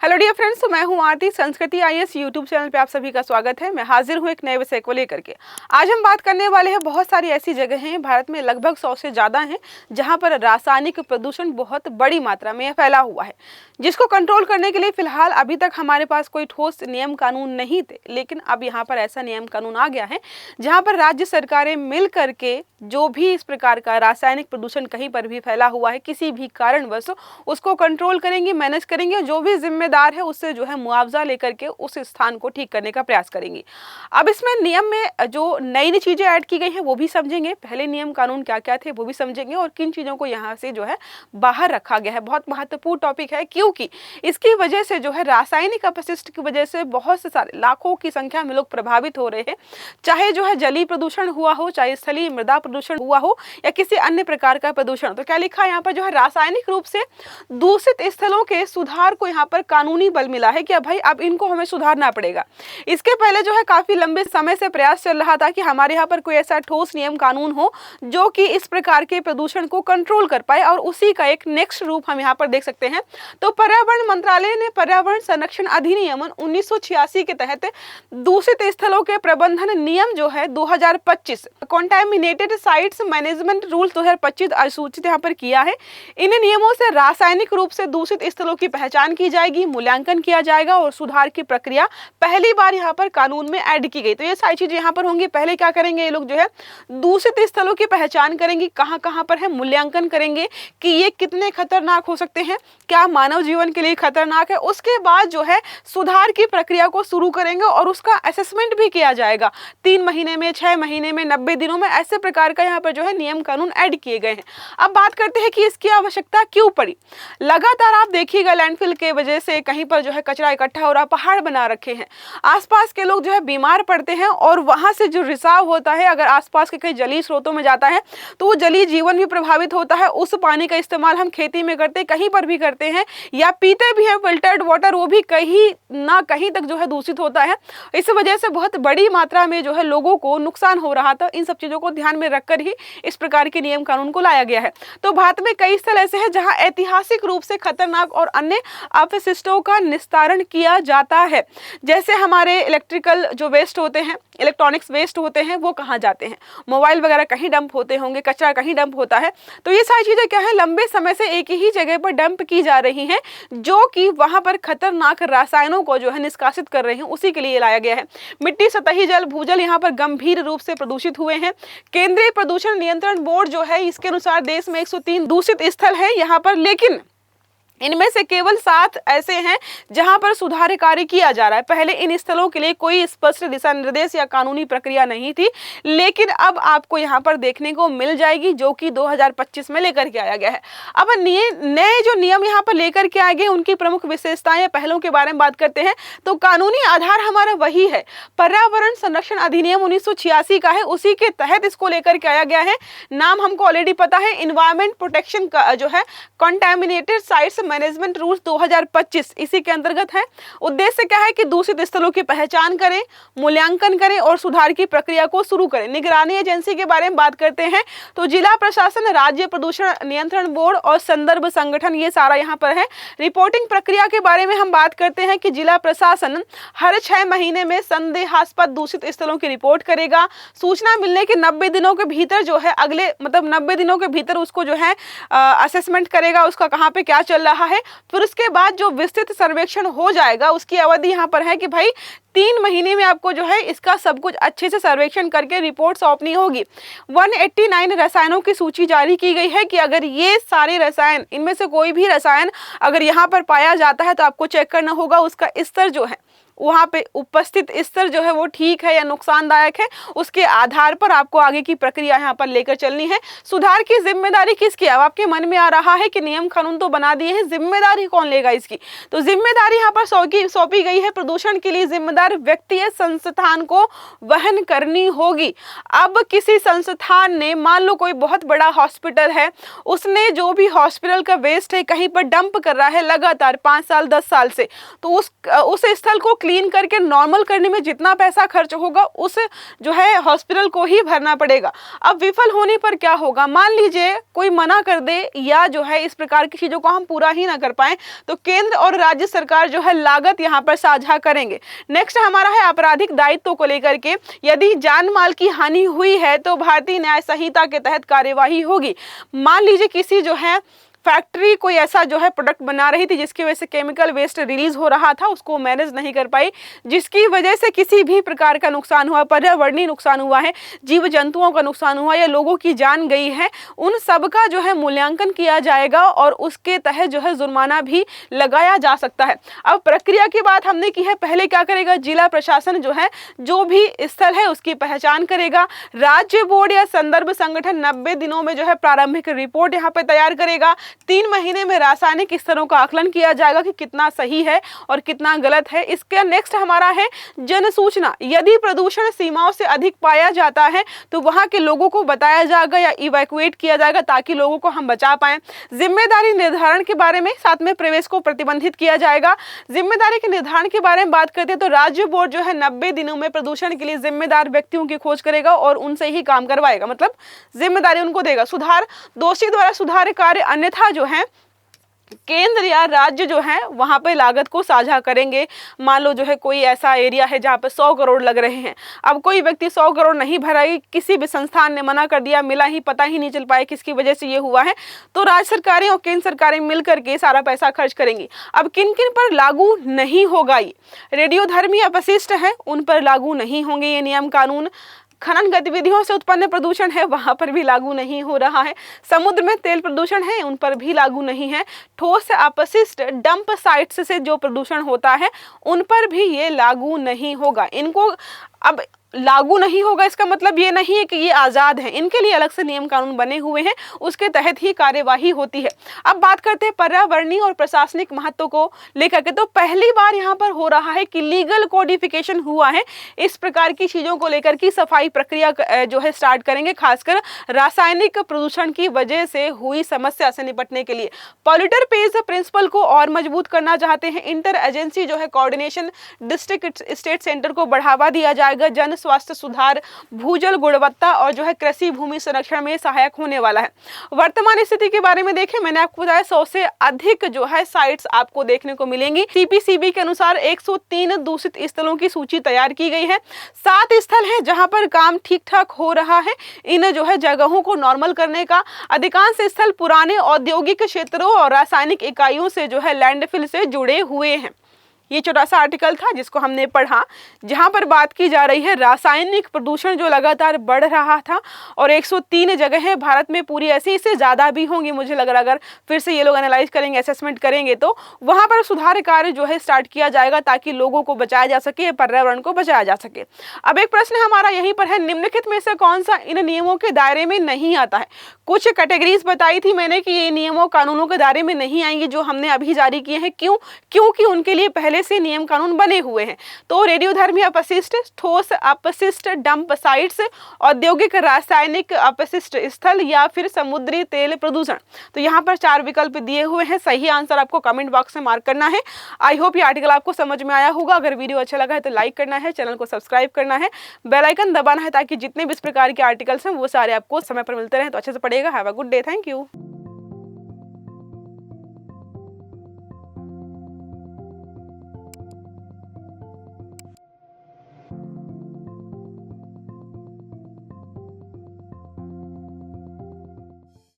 Hello dear friends, तो मैं हूं आरती। संस्कृति आईएएस यूट्यूब चैनल पे आप सभी का स्वागत है। मैं हाजिर हूं एक नए विषय को लेकर के। आज हम बात करने वाले हैं, बहुत सारी ऐसी जगह हैं भारत में, लगभग 100 से ज़्यादा हैं, जहां पर रासायनिक प्रदूषण बहुत बड़ी मात्रा में फैला हुआ है, जिसको कंट्रोल करने के लिए फिलहाल अभी तक हमारे पास कोई ठोस नियम कानून नहीं थे। लेकिन अब यहाँ पर ऐसा नियम कानून आ गया है जहाँ पर राज्य सरकारें मिल करके जो भी इस प्रकार का रासायनिक प्रदूषण कहीं पर भी फैला हुआ है, किसी भी कारणवश उसको कंट्रोल करेंगी, मैनेज करेंगे, और जो भी जिम्मेदार है उससे जो है मुआवजा लेकर के उस स्थान को ठीक करने का प्रयास करेंगी। अब इसमें नियम में जो नई नई चीजें ऐड की गई हैं वो भी समझेंगे, पहले नियम कानून क्या क्या थे वो भी समझेंगे, और किन चीजों को यहाँ से जो है बाहर रखा गया है। बहुत महत्वपूर्ण टॉपिक है, क्योंकि इसकी वजह से जो है रासायनिक अपशिष्ट की वजह से बहुत से सारे लाखों की संख्या में लोग प्रभावित हो रहे हैं, चाहे जो है जलीय प्रदूषण हुआ हो, चाहे स्थलीय मृदा प्रदूषण हुआ हो, या किसी अन्य प्रकार का प्रदूषण। तो क्या लिखा है यहाँ पर, जो है रासायनिक रूप से दूषित स्थलों के सुधार को यहाँ पर कानूनी बल मिला है कि अब भाई अब इनको हमें सुधारना पड़ेगा। इसके पहले जो है काफी लंबे समय से प्रयास चल रहा था कि हमारे यहाँ पर कोई ऐसा ठोस नियम कानून हो जो कि इस प्रकार के प्रदूषण को कंट्रोल कर पाए, और उसी का एक नेक्स्ट रूप हम यहाँ पर देख सकते हैं। तो पर्यावरण मंत्रालय ने पर्यावरण संरक्षण अधिनियम 1986 के तहत दूषित स्थलों के प्रबंधन नियम जो है 2025 कॉन्टैमिनेटेड साइट्स मैनेजमेंट रूल 2025 अधिसूचित यहाँ पर किया है। इन नियमों से रासायनिक रूप से दूषित स्थलों की पहचान की जाएगी, मूल्यांकन किया जाएगा, और सुधार की प्रक्रिया पहली बार यहाँ पर कानून में ऐड की गई। तो ये सारी चीजें यहाँ पर होंगी। पहले क्या करेंगे ये लोग, जो है दूषित स्थलों की पहचान करेंगे, कहाँ कहाँ पर है, मूल्यांकन करेंगे कि ये कितने खतरनाक हो सकते हैं, क्या मानव जीवन के लिए खतरनाक है। उसके बाद जो है सुधार की प्रक्रिया को शुरू करेंगे, और उसका असेसमेंट भी किया जाएगा 3 महीने में, 6 महीने में, 90 दिनों में। ऐसे प्रकार का यहाँ पर जो है नियम कानून ऐड किए गए हैं। अब बात करते हैं कि इसकी आवश्यकता क्यों पड़ी। लगातार आप देखिएगा लैंडफिल के वजह से कहीं पर जो है कचरा इकट्ठा हो रहा, पहाड़ बना रखे हैं, आसपास के लोग जो है बीमार पड़ते हैं, और वहां से जो रिसाव होता है, अगर आसपास के कई जलीय स्रोतों में जाता है तो वो जलीय जीवन भी प्रभावित होता है। उस पानी का इस्तेमाल हम खेती में करते, कहीं पर भी करते हैं, या पीते भी हैं फिल्टर्ड वाटर, वो भी कहीं ना कहीं तक जो है दूषित होता है। इस वजह से बहुत बड़ी मात्रा में जो है लोगों को नुकसान हो रहा था। इन सब चीजों को ध्यान में रखकर ही इस प्रकार के नियम कानून को लाया गया है। तो भारत में कई स्थल ऐसे हैं जहां ऐतिहासिक रूप से खतरनाक और अन्य अपशिष्टों का निस्तारण किया जाता है। जैसे हमारे इलेक्ट्रिकल जो वेस्ट होते हैं, इलेक्ट्रॉनिक्स वेस्ट होते हैं, वो कहाँ जाते हैं, मोबाइल वगैरह कहीं डंप होते होंगे, कचरा कहीं डंप होता है। तो ये सारी चीजें क्या है, लंबे समय से एक ही जगह पर डंप की जा रही हैं, जो कि वहां पर खतरनाक रसायनों को जो है निष्कासित कर रहे हैं। उसी के लिए लाया गया है। मिट्टी, सतही जल, भूजल यहाँ पर गंभीर रूप से प्रदूषित हुए हैं। केंद्रीय प्रदूषण नियंत्रण बोर्ड जो है, इसके अनुसार देश में 103 दूषित स्थल है यहाँ पर, लेकिन इनमें से केवल 7 ऐसे हैं जहां पर सुधार कार्य किया जा रहा है। पहले इन स्थलों के लिए कोई स्पष्ट दिशा निर्देश या कानूनी प्रक्रिया नहीं थी, लेकिन अब आपको यहां पर देखने को मिल जाएगी, जो कि 2025 में लेकर के आया गया है। अब नए जो नियम यहां पर लेकर के आए गए, उनकी प्रमुख विशेषताएं या पहलों के बारे में बात करते हैं। तो कानूनी आधार हमारा वही है, पर्यावरण संरक्षण अधिनियम 1986 का है, उसी के तहत इसको लेकर के आया गया है। नाम हमको ऑलरेडी पता है, इन्वायरमेंट प्रोटेक्शन का जो है कॉन्टैमिनेटेड साइट्स मैनेजमेंट रूल्स 2025 इसी के अंतर्गत है। उद्देश्य क्या है कि दूषित स्थलों की पहचान करें, मूल्यांकन करें, और सुधार की प्रक्रिया को शुरू करें। निगरानी एजेंसी के बारे में बात करते हैं तो जिला प्रशासन, राज्य प्रदूषण नियंत्रण बोर्ड और संदर्भ संगठन, ये सारा यहाँ पर है। रिपोर्टिंग प्रक्रिया के बारे में हम बात करते हैं कि जिला प्रशासन हर 6 महीने में संदेहास्पद दूषित स्थलों की रिपोर्ट करेगा। सूचना मिलने के 90 दिनों के भीतर जो है, अगले 90 दिनों के भीतर उसको जो है असेसमेंट करेगा, उसका कहाँ पे क्या चल रहा है। फिर उसके बाद जो विस्तृत सर्वेक्षण हो जाएगा, उसकी अवधि यहाँ पर है कि भाई 3 महीने में आपको जो है इसका सब कुछ अच्छे से सर्वेक्षण करके रिपोर्ट सौंपनी होगी। 189 रसायनों की सूची जारी की गई है कि अगर ये सारे रसायन, इनमें से कोई भी रसायन अगर यहाँ पर पाया जाता है तो आपको चेक करना होगा उसका स्तर जो है, वहां पे उपस्थित स्तर जो है वो ठीक है या नुकसानदायक है। उसके आधार पर आपको आगे की प्रक्रिया यहाँ पर लेकर चलनी है। सुधार की जिम्मेदारी किसकी? अब आपके मन में आ रहा है कि नियम कानून तो बना दिए हैं, जिम्मेदारी कौन लेगा इसकी? तो जिम्मेदारी यहाँ पर सौंपी गई है, प्रदूषण के लिए जिम्मेदार व्यक्ति या संस्थान को वहन करनी होगी। अब किसी संस्थान ने, मान लो कोई बहुत बड़ा हॉस्पिटल है, उसने जो भी हॉस्पिटल का वेस्ट है कहीं पर डंप कर रहा है लगातार 5 साल 10 साल से, तो उस स्थल को क्लीन करके नॉर्मल करने में जितना पैसा खर्च होगा उस जो है हॉस्पिटल को ही भरना पड़ेगा। अब विफल होने पर क्या होगा, मान लीजिए कोई मना कर दे या जो है इस प्रकार की चीजों को हम पूरा ही ना कर पाए, तो केंद्र और राज्य सरकार जो है लागत यहाँ पर साझा करेंगे। नेक्स्ट हमारा है आपराधिक दायित्व को लेकर के, यदि जान माल की हानि हुई है तो भारतीय न्याय संहिता के तहत कार्यवाही होगी। मान लीजिए किसी जो है फैक्ट्री कोई ऐसा जो है प्रोडक्ट बना रही थी जिसकी वजह से केमिकल वेस्ट रिलीज हो रहा था, उसको मैनेज नहीं कर पाई, जिसकी वजह से किसी भी प्रकार का नुकसान हुआ, पर्यावरणीय नुकसान हुआ है, जीव जंतुओं का नुकसान हुआ या लोगों की जान गई है, उन सब का जो है मूल्यांकन किया जाएगा और उसके तहत जो है जुर्माना भी लगाया जा सकता है। अब प्रक्रिया की बात हमने की है, पहले क्या करेगा, जिला प्रशासन जो है जो भी स्थल है उसकी पहचान करेगा, राज्य बोर्ड या संदर्भ संगठन 90 दिनों में जो है प्रारंभिक रिपोर्ट यहाँ पे तैयार करेगा, 3 महीने में रासायनिक स्तरों का आकलन किया जाएगा कि कितना सही है और कितना गलत है। इसके नेक्स्ट हमारा है जन सूचना, यदि प्रदूषण सीमाओं से अधिक पाया जाता है तो वहां के लोगों को बताया जाएगा या इवैक्यूएट किया जाएगा ताकि लोगों को हम बचा पाए। जिम्मेदारी निर्धारण के बारे में, साथ में प्रवेश को प्रतिबंधित किया जाएगा। जिम्मेदारी के निर्धारण के बारे में बात करते हैं तो राज्य बोर्ड जो है 90 दिनों में प्रदूषण के लिए जिम्मेदार व्यक्तियों की खोज करेगा और उनसे ही काम करवाएगा, मतलब जिम्मेदारी उनको देगा। सुधार, दोषी द्वारा सुधार कार्य अन्यथा जो है केंद्र या राज्य जो है वहां पे लागत को साझा करेंगे। मान लो जो है कोई ऐसा एरिया है जहां पे 100 करोड़ लग रहे हैं, अब कोई व्यक्ति 100 करोड़ नहीं भराई, किसी भी संस्थान ने मना कर दिया, मिला ही पता ही नहीं चल पाया किसकी वजह से ये हुआ है, तो राज्य सरकारें और केंद्र सरकारें मिलकर के सारा पैसा खर्च करेंगी। अब किन किन पर लागू नहीं होगा, ये रेडियोधर्मी अपशिष्ट है उन पर लागू नहीं होंगे ये नियम कानून। खनन गतिविधियों से उत्पन्न प्रदूषण है वहां पर भी लागू नहीं हो रहा है। समुद्र में तेल प्रदूषण है उन पर भी लागू नहीं है। ठोस अपशिष्ट डंप साइट्स से जो प्रदूषण होता है उन पर भी ये लागू नहीं होगा। इनको अब लागू नहीं होगा इसका मतलब ये नहीं है कि ये आज़ाद हैं, इनके लिए अलग से नियम कानून बने हुए हैं, उसके तहत ही कार्यवाही होती है। अब बात करते हैं पर्यावरणीय और प्रशासनिक महत्व को लेकर के, तो पहली बार यहाँ पर हो रहा है कि लीगल कोडिफिकेशन हुआ है इस प्रकार की चीज़ों को लेकर की सफाई प्रक्रिया जो है स्टार्ट करेंगे, खासकर रासायनिक प्रदूषण की वजह से हुई समस्या से निपटने के लिए। पॉल्यूटर पेज प्रिंसिपल को और मजबूत करना चाहते हैं। इंटर एजेंसी जो है कोऑर्डिनेशन, डिस्ट्रिक्ट स्टेट सेंटर को बढ़ावा दिया जाएगा। जन स्वास्थ्य सुधार, भूजल गुणवत्ता और जो है कृषि भूमि संरक्षण में सहायक होने वाला है। वर्तमान स्थिति के बारे में देखें, मैंने आपको बताया 100 से अधिक जो है साइट्स आपको देखने को मिलेंगी। सीपीसीबी के अनुसार 103 दूषित स्थलों की सूची तैयार की गई है। 7 स्थल हैं जहां पर काम ठीक ठाक हो रहा है इन जो है जगहों को नॉर्मल करने का। अधिकांश स्थल पुराने औद्योगिक क्षेत्रों और रासायनिक इकाइयों से जो है लैंडफिल से जुड़े हुए हैं। ये छोटा सा आर्टिकल था जिसको हमने पढ़ा, जहां पर बात की जा रही है रासायनिक प्रदूषण जो लगातार बढ़ रहा था और 103 जगह है भारत में, पूरी ऐसी, इससे ज़्यादा भी होंगी मुझे लग रहा। अगर फिर से ये लोग एनालाइज करेंगे, असेसमेंट करेंगे तो वहां पर सुधार कार्य जो है स्टार्ट किया जाएगा ताकि लोगों को बचाया जा सके, पर्यावरण को बचाया जा सके। अब एक प्रश्न हमारा यहीं पर है, निम्नलिखित में से कौन सा इन नियमों के दायरे में नहीं आता है? कुछ कैटेगरीज बताई थी मैंने कि ये नियमों कानूनों के दायरे में नहीं आएंगी जो हमने अभी जारी किए हैं। क्यों? क्योंकि उनके लिए पहले से नियम कानून बने हुए हैं। तो रेडियोधर्मी अपशिष्ट, ठोस अपशिष्ट डंप साइट्स, औद्योगिक रासायनिक अपशिष्ट स्थल या फिर समुद्री तेल प्रदूषण। तो यहाँ पर 4 विकल्प दिए हुए हैं, सही आंसर आपको कमेंट बॉक्स में मार्क करना है। आई होप ये आर्टिकल आपको समझ में आया होगा। अगर वीडियो अच्छा लगा है तो लाइक करना है, चैनल को सब्सक्राइब करना है, बेल आइकन दबाना है ताकि जितने भी इस प्रकार के आर्टिकल्स हैं वो सारे आपको समय पर मिलते रहे। तो अच्छे से पढ़िएगा। Have a good day. Thank you.